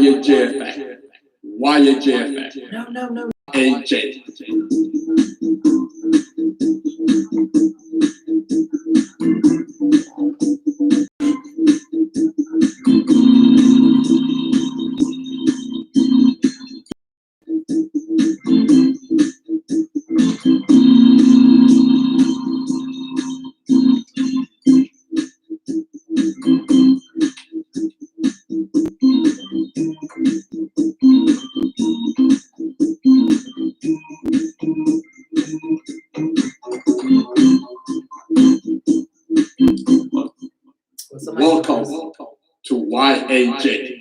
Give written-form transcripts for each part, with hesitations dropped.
YJFA. YJFA. No. AJ. Welcome to YAJ.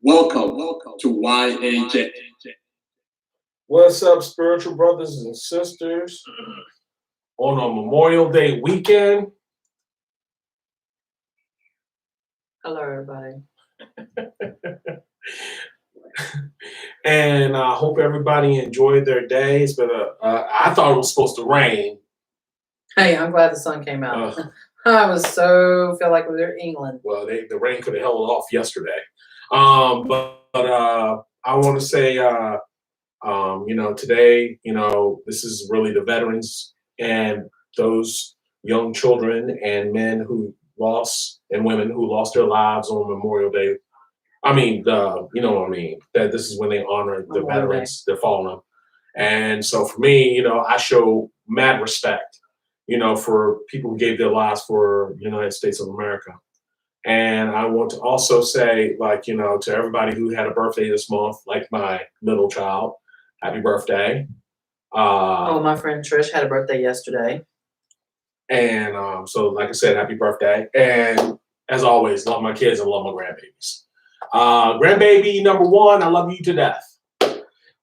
Welcome to YAJ. What's up, spiritual brothers and sisters? On a Memorial Day weekend. Hello, everybody. And I hope everybody enjoyed their day. It's been I thought it was supposed to rain. Hey, I'm glad the sun came out. I was feel like we were in England. Well, the rain could have held off yesterday. But I want to say, today, this is really the veterans and those young children and men who lost and women who lost their lives on Memorial Day. That this is when they honor the veterans, the fallen. And so for me, I show mad respect, for people who gave their lives for the United States of America. And I want to also say, to everybody who had a birthday this month, like my middle child, happy birthday. My friend Trish had a birthday yesterday. And so, like I said, happy birthday. And as always, love my kids and love my grandbabies. Grandbaby number 1, I love you to death.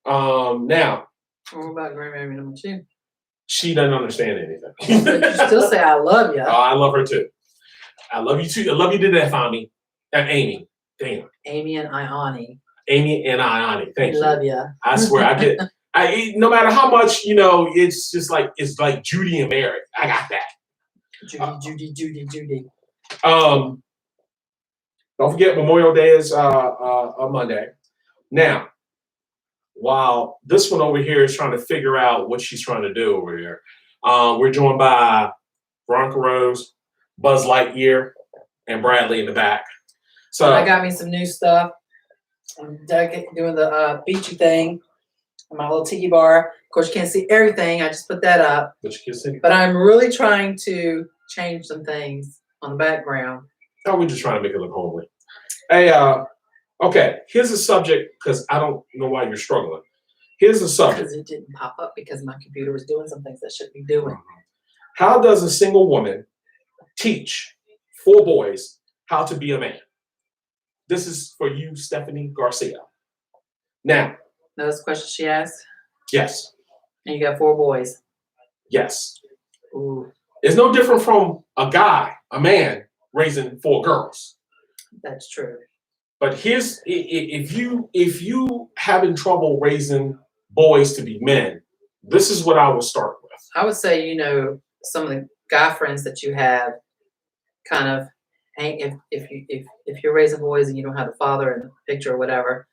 Now. What about grandbaby number 2? She doesn't understand anything. But you still say I love you. I love her too. I love you too. I love you to death, Amy. Amy. Damn. Amy and Ioni. Amy and Ioni. Thank you. Love you. I swear, no matter how much, it's just it's like Judy and Mary. I got that. Judy. Don't forget Memorial Day is on Monday. Now, while this one over here is trying to figure out what she's trying to do over here, we're joined by Veronica Rose, Buzz Lightyear, and Bradley in the back. So I got me some new stuff. I'm doing the beachy thing on my little tiki bar. Of course, you can't see everything. I just put that up. But you can see. But I'm really trying to change some things on the background. Oh, we're just trying to make it look homely. Hey, okay, here's a subject because I don't know why you're struggling. Here's a subject. Because it didn't pop up because my computer was doing some things that shouldn't be doing. How does a single woman teach 4 boys how to be a man? This is for you, Stephanie Garcia. Now. That's the question she asked? Yes. And you got 4 boys? Yes. Ooh. It's no different from a man, raising 4 girls. That's true. But here's, if you having trouble raising boys to be men, this is what I would start with. I would say, some of the guy friends that you have, kind of, if you're raising boys and you don't have the father in the picture or whatever,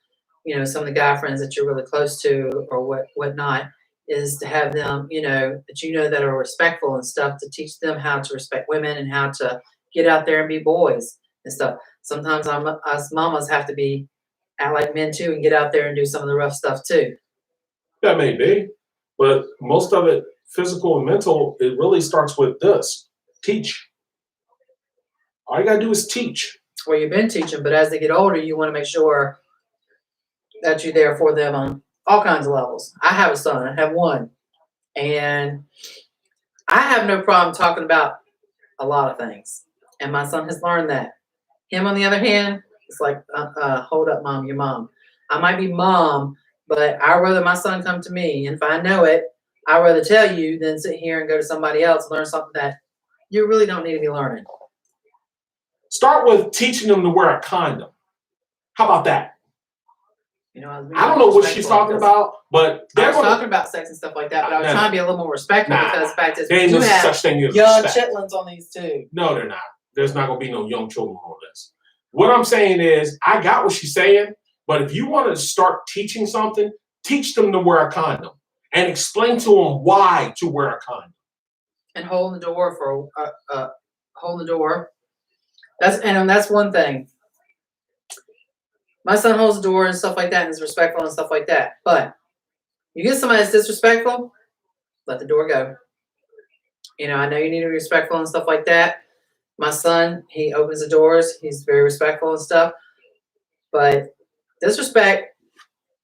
some of the guy friends that you're really close to or whatnot, is to have them, that are respectful and stuff, to teach them how to respect women and how to get out there and be boys and stuff. Sometimes us mamas have to act like men too and get out there and do some of the rough stuff too. That may be, but most of it, physical and mental, it really starts with this: teach. All you gotta do is teach. Well, you've been teaching, but as they get older, you want to make sure that you're there for them on all kinds of levels. I have a son. I have one, and I have no problem talking about a lot of things, and my son has learned that. Him, on the other hand, it's like, hold up, mom, you're mom. I might be mom, but I'd rather my son come to me, and if I know it, I'd rather tell you than sit here and go to somebody else and learn something that you really don't need to be learning. Start with teaching them to wear a condom. How about that? I don't know what she's talking about, but I was talking about sex and stuff like that, but I was trying to be a little more respectful because the fact is, you have such thing as young chitlins on these too. No, they're not. There's not going to be no young children on this. what I'm saying is, I got what she's saying, but if you want to start teaching something, teach them to wear a condom and explain to them why to wear a condom. And hold the door for hold the door. That's one thing. My son holds the door and stuff like that and is respectful and stuff like that. But you get somebody that's disrespectful, let the door go. You know, I know you need to be respectful and stuff like that. My son, he opens the doors. He's very respectful and stuff. But disrespect,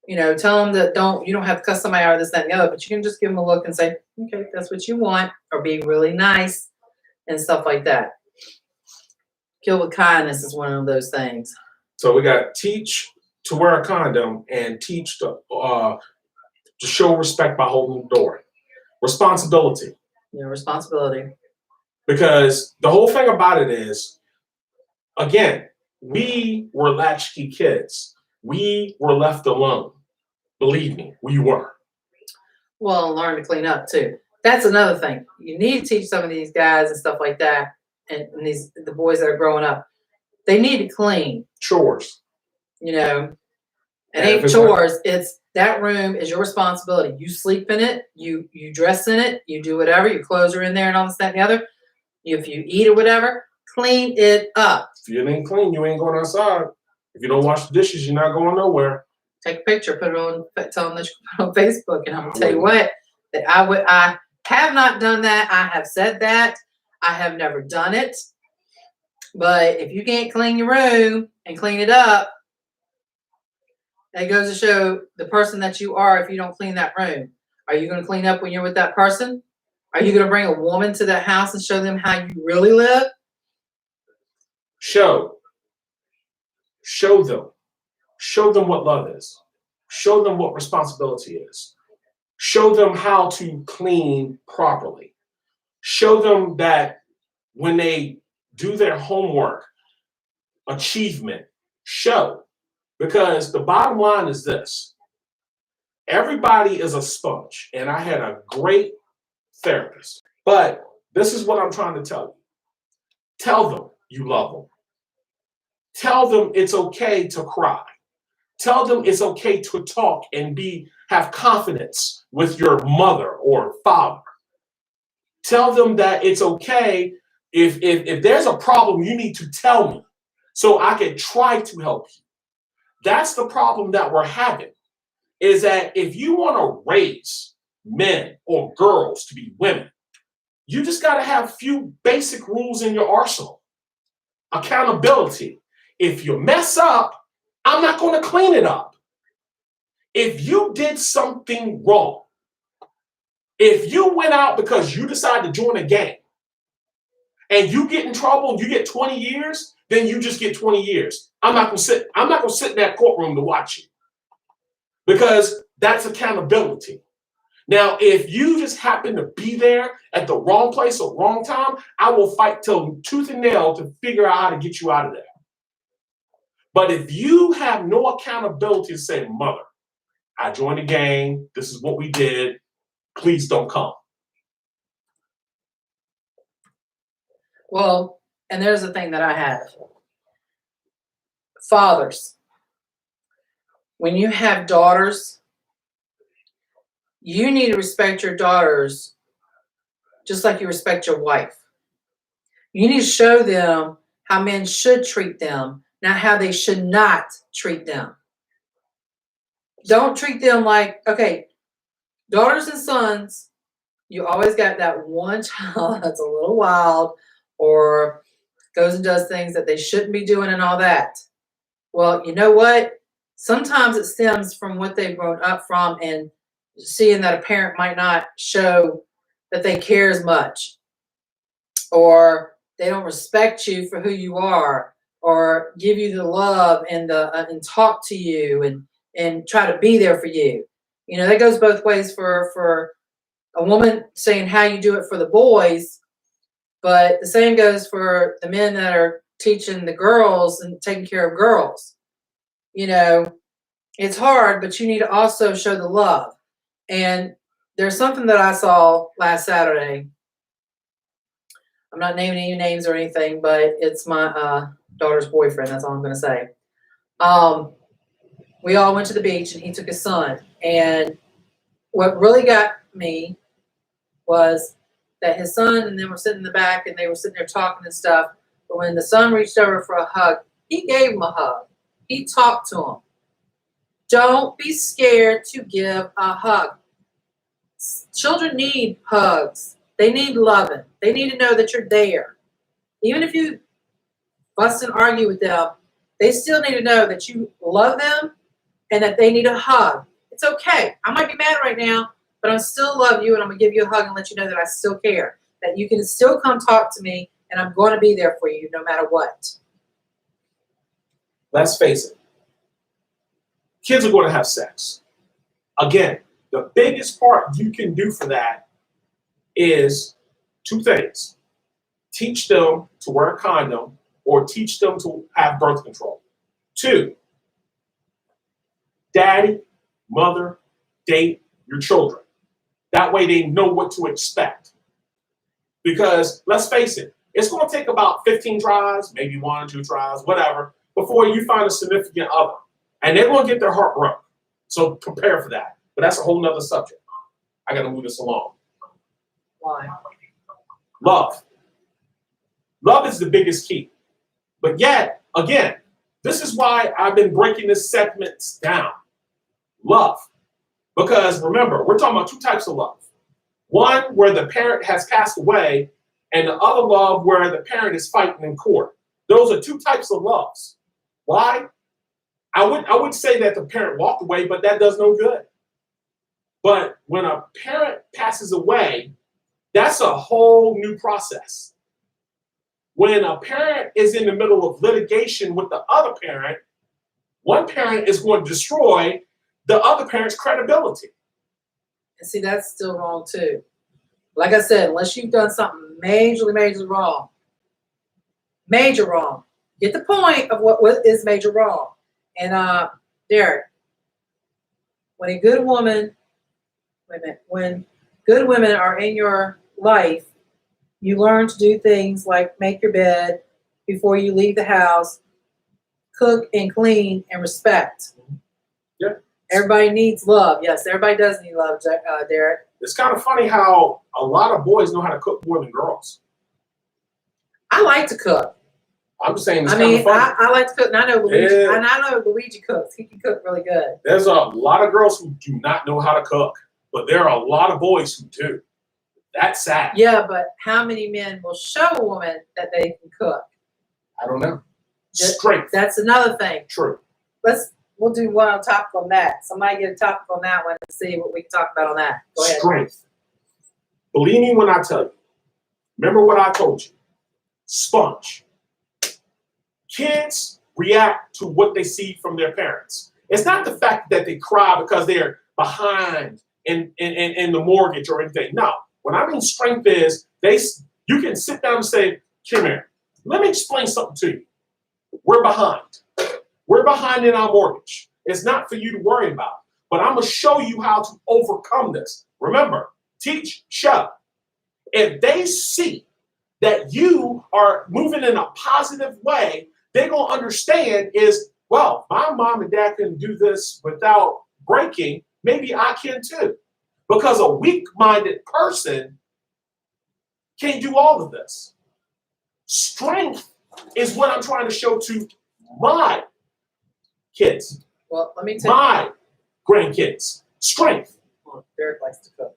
you know, tell them that you don't have to cuss somebody out, this, that, and the other, but you can just give them a look and say, okay, that's what you want, or be really nice and stuff like that. Kill with kindness is one of those things. So we got teach to wear a condom and teach to show respect by holding the door. Responsibility. You know, responsibility. Because the whole thing about it is, again, we were latchkey kids. We were left alone. Believe me, we were. Well, learn to clean up too. That's another thing. You need to teach some of these guys and stuff like that, and the boys that are growing up. They need to clean. Chores. You know, it Yeah, ain't chores. It's that room is your responsibility. You sleep in it. You dress in it. You do whatever. Your clothes are in there and all this, that, and the other. If you eat or whatever, clean it up. If you ain't clean, you ain't going outside. If you don't wash the dishes, you're not going nowhere. Take a picture, put it on, tell them that you put it on Facebook, and I'm gonna tell you what, that I have not done that. I have said that. I have never done it. But if you can't clean your room and clean it up, that goes to show the person that you are if you don't clean that room. Are you going to clean up when you're with that person? Are you going to bring a woman to that house and show them how you really live? Show them. Show them what love is. Show them what responsibility is. Show them how to clean properly. Show them that when they do their homework, achievement, show. Because the bottom line is this. Everybody is a sponge, and I had a great therapist. But this is what I'm trying to tell you. Tell them you love them. Tell them it's okay to cry. Tell them it's okay to talk and have confidence with your mother or father. Tell them that it's okay if there's a problem, you need to tell me so I can try to help you. That's the problem that we're having, is that if you want to raise men or girls to be women, you just got to have a few basic rules in your arsenal. Accountability. If you mess up, I'm not going to clean it up. If you did something wrong, if you went out because you decided to join a gang and you get in trouble and you get 20 years, then you just get 20 years. I'm not going to sit in that courtroom to watch you, because that's accountability. Now, if you just happen to be there at the wrong place or wrong time, I will fight till tooth and nail to figure out how to get you out of there. But if you have no accountability to say, mother, I joined a gang, this is what we did, please don't come. Well, and there's the thing that I have. Fathers, when you have daughters, you need to respect your daughters just like you respect your wife. You need to show them how men should treat them, not how they should not treat them. Don't treat them like, okay, daughters and sons, you always got that one child that's a little wild or goes and does things that they shouldn't be doing and all that. Well, you know what? Sometimes it stems from what they've grown up from and seeing that a parent might not show that they care as much, or they don't respect you for who you are, or give you the love and talk to you and try to be there for you. You know, that goes both ways for a woman saying how you do it for the boys, but the same goes for the men that are teaching the girls and taking care of girls. You know, it's hard, but you need to also show the love. And there's something that I saw last Saturday. I'm not naming any names or anything, but it's my daughter's boyfriend. That's all I'm going to say. We all went to the beach and he took his son. And what really got me was that his son and them were sitting in the back and they were sitting there talking and stuff. But when the son reached over for a hug, he gave him a hug. He talked to him. Don't be scared to give a hug. Children need hugs. They need loving. They need to know that you're there. Even if you fuss and argue with them, they still need to know that you love them and that they need a hug. It's okay. I might be mad right now, but I still love you and I'm going to give you a hug and let you know that I still care. That you can still come talk to me and I'm going to be there for you no matter what. Let's face it. Kids are going to have sex. Again, the biggest part you can do for that is two things. Teach them to wear a condom or teach them to have birth control. 2, daddy, mother, date your children. That way they know what to expect. Because let's face it, it's going to take about 15 tries, maybe 1 or 2 tries, whatever, before you find a significant other. And they're going to get their heart broke. So prepare for that. But that's a whole nother subject. I got to move this along. Why? Love. Love is the biggest key. But yet, again, this is why I've been breaking this segments down. Love. Because remember, we're talking about 2 types of love. One where the parent has passed away, and the other love where the parent is fighting in court. Those are 2 types of loves. Why? I would say that the parent walked away, but that does no good. But when a parent passes away, that's a whole new process. When a parent is in the middle of litigation with the other parent, one parent is going to destroy the other parent's credibility. And see, that's still wrong too. Like I said, unless you've done something majorly wrong, major wrong, get the point of what is major wrong. And Derek, when good women are in your life, you learn to do things like make your bed before you leave the house, cook and clean and respect. Yeah. Everybody needs love. Yes, everybody does need love, Derek. It's kind of funny how a lot of boys know how to cook more than girls. I like to cook. I'm just saying it's I kind mean, of funny. I like to cook, and I know Luigi. Yeah. And I know Luigi cooks. He can cook really good. There's a lot of girls who do not know how to cook, but there are a lot of boys who do. That's sad. Yeah, but how many men will show a woman that they can cook? I don't know. Just- Strength. That's another thing. True. We'll do one on topic on that. Somebody get a topic on that one and see what we can talk about on that. Go ahead. Strength. Believe me when I tell you. Remember what I told you. Sponge. Kids react to what they see from their parents. It's not the fact that they cry because they're behind in the mortgage or anything. No. What I mean strength is you can sit down and say, come here, let me explain something to you. We're behind. We're behind in our mortgage. It's not for you to worry about. But I'm going to show you how to overcome this. Remember, teach, show. If they see that you are moving in a positive way, they're going to understand is, well, my mom and dad can do this without breaking. Maybe I can too. Because a weak-minded person can't do all of this. Strength is what I'm trying to show to my kids, Well, let me tell my grandkids. Strength. you. Derek likes to cook.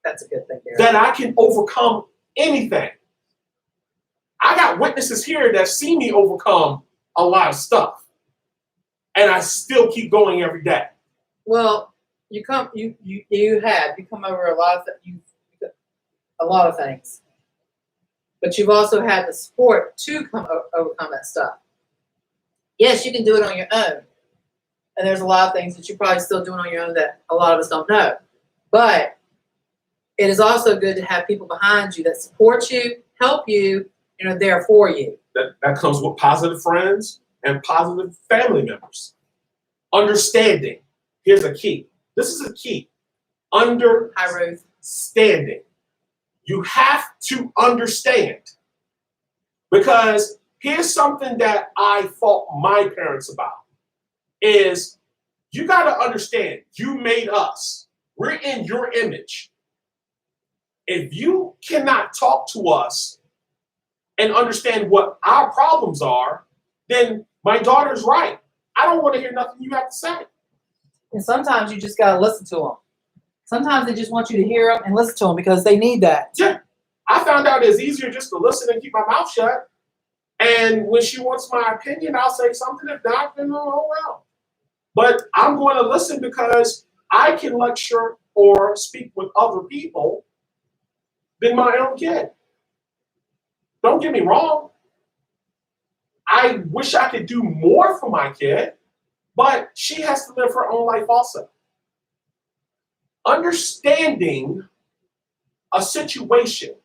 That's a good thing, Derek. That I can overcome anything. I got witnesses here that see me overcome a lot of stuff. And I still keep going every day. Well, you come over a lot of things, but you've also had the support to overcome that stuff. Yes, you can do it on your own, and there's a lot of things that you're probably still doing on your own that a lot of us don't know. But it is also good to have people behind you that support you, help you, and are there for you. That comes with positive friends and positive family members. Understanding. Here's a key. This is a key. Hi, Ruth. Understanding. You have to understand. Because here's something that I fought my parents about is you got to understand, you made us. We're in your image. If you cannot talk to us and understand what our problems are, then my daughter's right. I don't want to hear nothing you have to say. And sometimes you just gotta listen to them. Sometimes they just want you to hear them and listen to them because they need that. Yeah. I found out it's easier just to listen and keep my mouth shut. And when she wants my opinion, I'll say something. If not, then oh well. But I'm going to listen because I can lecture or speak with other people than my own kid. Don't get me wrong. I wish I could do more for my kid, but she has to live her own life also. Understanding a situation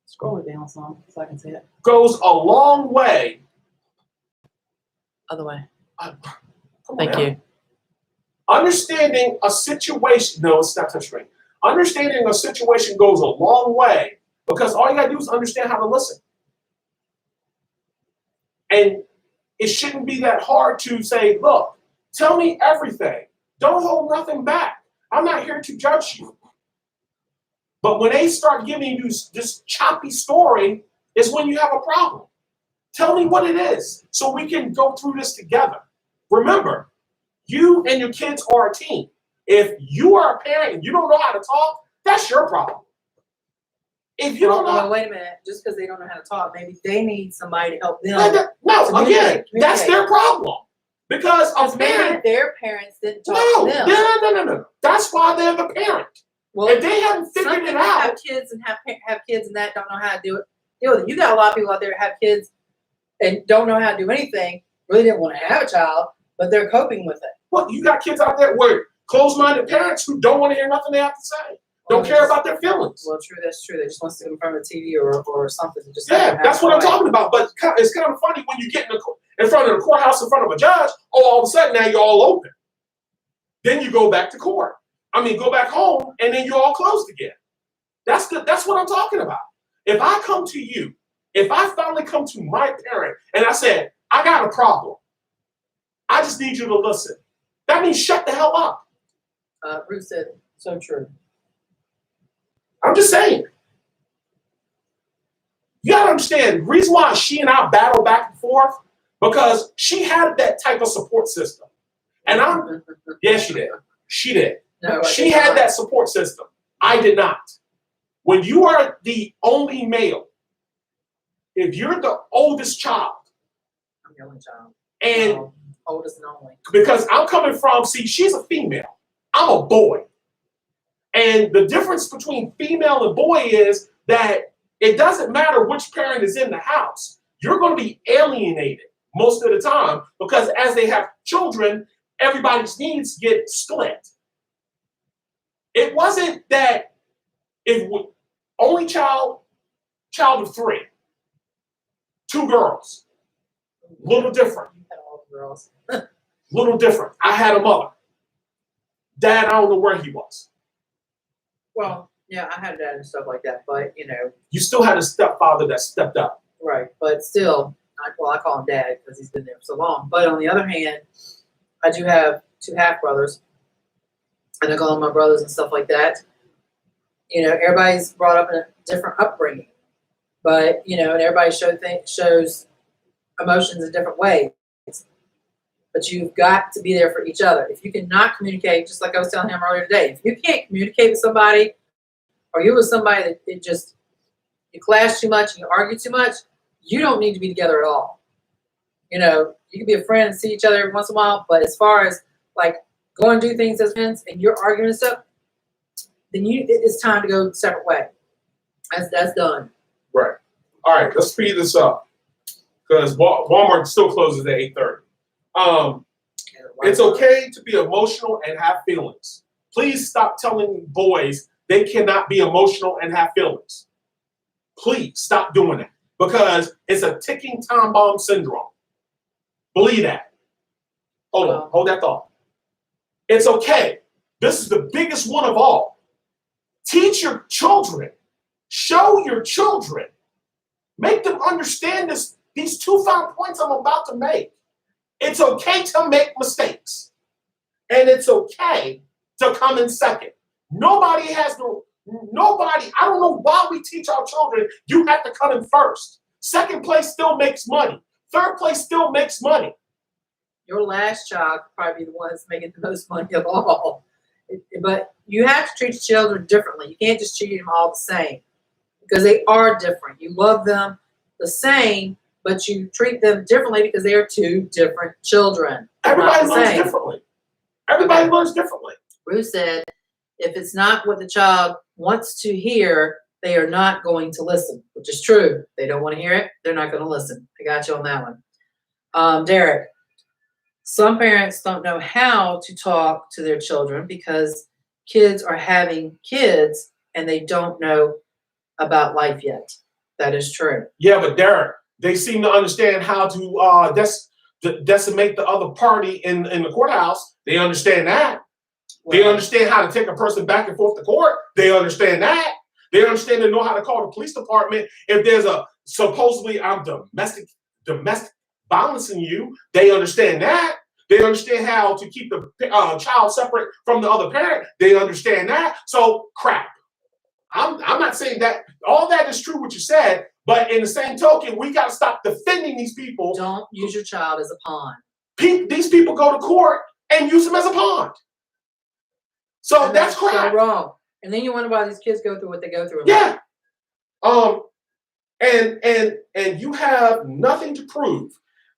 Scroll it down some so I can see it. goes a long way. Other way. Come on Thank now. you. Understanding a situation, no, it's not touchscreen. Understanding a situation goes a long way because all you gotta do is understand how to listen. And it shouldn't be that hard to say, look, tell me everything. Don't hold nothing back. I'm not here to judge you. But when they start giving you this choppy story, is when you have a problem. Tell me what it is so we can go through this together. Remember, you and your kids are a team. If you are a parent and you don't know how to talk, that's your problem. If you don't know, Well, wait a minute. Just because they don't know how to talk, maybe they need somebody to help them. no, again, Communicate. that's their problem. Because a Maybe parent, their parents didn't talk no, to them. no. That's why they're the parent. Well, If they haven't some figured it people have out, kids and have kids and that don't know how to deal with it. You got a lot of people out there that have kids and don't know how to do anything. Really didn't want to have a child, but they're coping with it. well, you got kids out there where closed-minded parents who don't want to hear nothing they have to say, don't care about their feelings. Well, true, that's true. They just want to sit in front of the TV or something. To just Yeah, that's what I'm talking about. But it's kind of funny when you get in front of the courthouse in front of a judge. Oh, all of a sudden now you're all open. Then you go back to court. Go back home, and then you're all closed again. That's what I'm talking about. If I come to you, if I finally come to my parent and I said, I got a problem, I just need you to listen. That means shut the hell up. Ruth said, so true. I'm just saying. You gotta understand, the reason why she and I battle back and forth, because she had that type of support system. And yeah, she did. She did. No, She had that support system. I did not. When you are the only male, if you're the oldest child, I'm the only child. and Oldest and only. because I'm coming from, see, she's a female. I'm a boy. And the difference between female and boy is that it doesn't matter which parent is in the house. You're going to be alienated most of the time because as they have children, everybody's needs get split. It wasn't that only child of 3, 2 girls, little different. You had all the girls. Little different. I had a mother. Dad, I don't know where he was. Well, yeah, I had dad and stuff like that, but You still had a stepfather that stepped up. right. But still, I call him dad because he's been there for so long. But on the other hand, I do have 2 half brothers, and I call them my brothers and stuff like that. Everybody's brought up in a different upbringing, but and everybody shows emotions in different ways. But you've got to be there for each other. If you cannot communicate, just like I was telling him earlier today, if you can't communicate with somebody, or you're with somebody that you clash too much and you argue too much, you don't need to be together at all. You can be a friend and see each other every once in a while, but as far as like go and do things as friends and you're arguing and stuff, then it's time to go separate way. That's done. Right. All right, let's speed this up because Walmart still closes at 8:30. It's okay to be emotional and have feelings. Please stop telling boys they cannot be emotional and have feelings. Please stop doing that because it's a ticking time bomb syndrome. Believe that. Hold that thought. It's okay. This is the biggest one of all. Teach your children. Show your children. Make them understand these 2 final points I'm about to make. It's okay to make mistakes. And it's okay to come in second. Nobody, I don't know why we teach our children you have to come in first. Second place still makes money. Third place still makes money. Your last child could probably be the one that's making the most money of all. But you have to treat children differently. You can't just treat them all the same because they are different. You love them the same, but you treat them differently because they are 2 different children. Everybody Not the learns same. differently. Everybody learns differently. Ruth said, if it's not what the child wants to hear, they are not going to listen, which is true. They don't want to hear it. They're not going to listen. I got you on that one. Derek, some parents don't know how to talk to their children because kids are having kids and they don't know about life yet. That is true. Yeah, but Derek, they seem to understand how to decimate the other party in the courthouse. They understand that. They understand how to take a person back and forth to court. They understand that. They understand and know how to call the police department if there's a supposedly I'm domestic violence in you. They understand that. They understand how to keep the child separate from the other parent. They understand that. So crap. I'm not saying that all that is true what you said, but in the same token, we got to stop defending these people. Don't use your child as a pawn. These people go to court and use them as a pawn. So And that's crap. so wrong. And then you wonder why these kids go through what they go through. Yeah. And you have nothing to prove.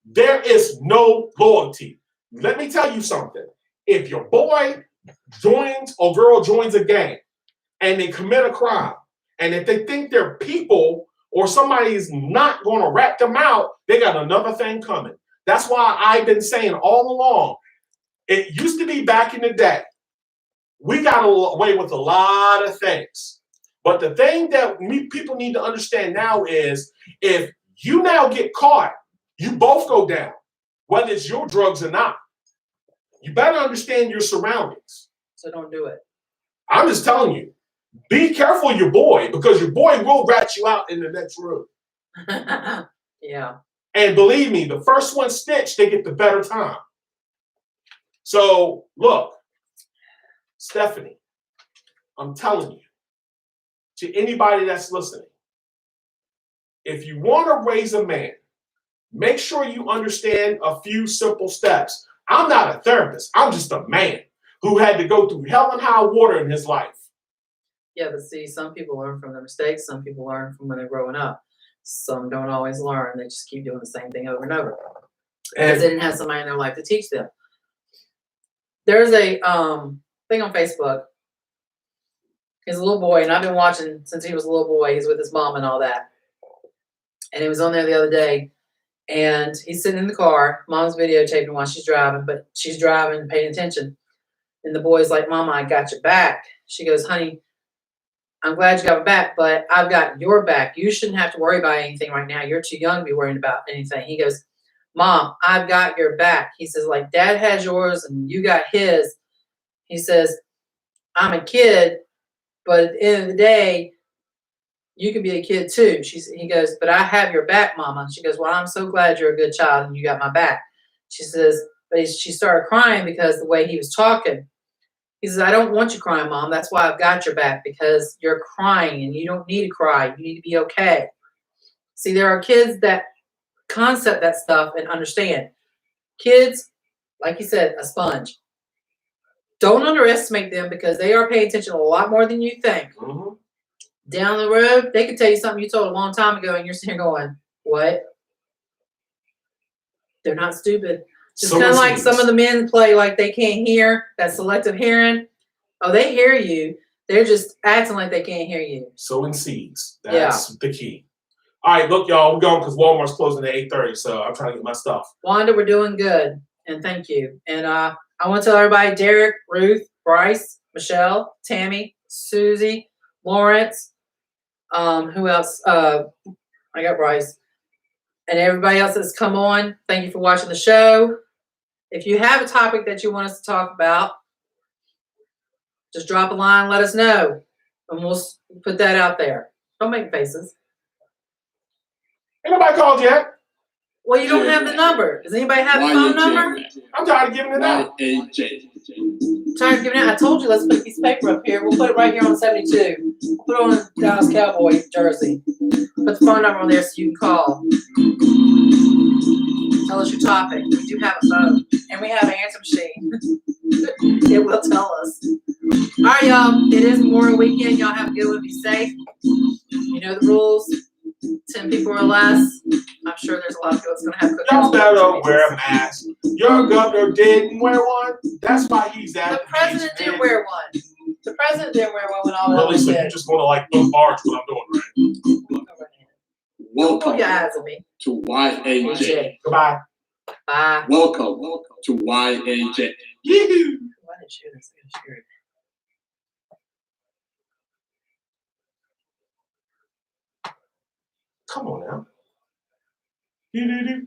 There is no loyalty. Let me tell you something. If your boy joins or girl joins a gang and they commit a crime, and if they think they're people or somebody is not going to rat them out, they got another thing coming. That's why I've been saying all along, it used to be back in the day, we got away with a lot of things. But the thing that people need to understand now is if you now get caught, you both go down, whether it's your drugs or not. You better understand your surroundings. So don't do it. I'm just telling you, be careful of your boy because your boy will rat you out in the next room. Yeah. And believe me, the first one stitched, they get the better time. So look, Stephanie, I'm telling you, to anybody that's listening, if you want to raise a man, make sure you understand a few simple steps. I'm not a therapist. I'm just a man who had to go through hell and high water in his life. Yeah, but see, some people learn from their mistakes. Some people learn from when they're growing up. Some don't always learn. They just keep doing the same thing over and over. Because they didn't have somebody in their life to teach them. There's a thing on Facebook. He's a little boy, and I've been watching since he was a little boy. He's with his mom and all that. And he was on there the other day, and he's sitting in the car. Mom's videotaping while she's driving, but she's driving, paying attention. And the boy's like, Mama, I got your back. She goes, honey, I'm glad you got my back, but I've got your back. You shouldn't have to worry about anything right now. You're too young to be worrying about anything. He goes, Mom, I've got your back. He says, like, Dad has yours and you got his. He says, I'm a kid, but at the end of the day, you can be a kid too. He goes, but I have your back, Mama. She goes, well, I'm so glad you're a good child and you got my back. She says, but she started crying because the way he was talking. He says, I don't want you crying, Mom. That's why I've got your back, because you're crying and you don't need to cry. You need to be okay. See, there are kids that concept that stuff and understand. Kids, like you said, a sponge. Don't underestimate them because they are paying attention a lot more than you think. Mm-hmm. Down the road, they could tell you something you told a long time ago and you're sitting here going, what? They're not stupid. It's kind of like some of the men play like they can't hear, that selective hearing. Oh, they hear you. They're just acting like they can't hear you. Sowing seeds. That's the key. All right, look, y'all, we're going because Walmart's closing at 8:30, so I'm trying to get my stuff. Wanda, we're doing good, and thank you. And I want to tell everybody, Derek, Ruth, Bryce, Michelle, Tammy, Susie, Lawrence, who else? I got Bryce. And everybody else that's come on, thank you for watching the show. If you have a topic that you want us to talk about, just drop a line, let us know, and we'll put that out there. Don't make faces. Ain't nobody called yet. Well, you don't have the number. Does anybody have the phone number? I'm tired of giving it out. YAJ. Tired of giving it. I told you, let's put a piece of paper up here. We'll put it right here on 72. Put it on a Dallas Cowboy jersey. Put the phone number on there so you can call. Tell us your topic. We do have a phone. And we have an answer machine. It will tell us. All right, y'all. It is Memorial Weekend. Y'all have a good one. Be safe. You know the rules. 10 people or less. I'm sure there's a lot of people that's going to have Y'all cookouts. better wear a mask. Your governor didn't wear one. That's why he's at. The president did wear one. The president did wear one when all that Really, was so you dead. just want to like bombard what I'm doing, right? Pull Welcome your eyes at me. to YAJ. Goodbye. Bye. Welcome to YAJ. Yee-hoo. Why did you share this? I gotta share it. Come on now. Doo-doo-doo.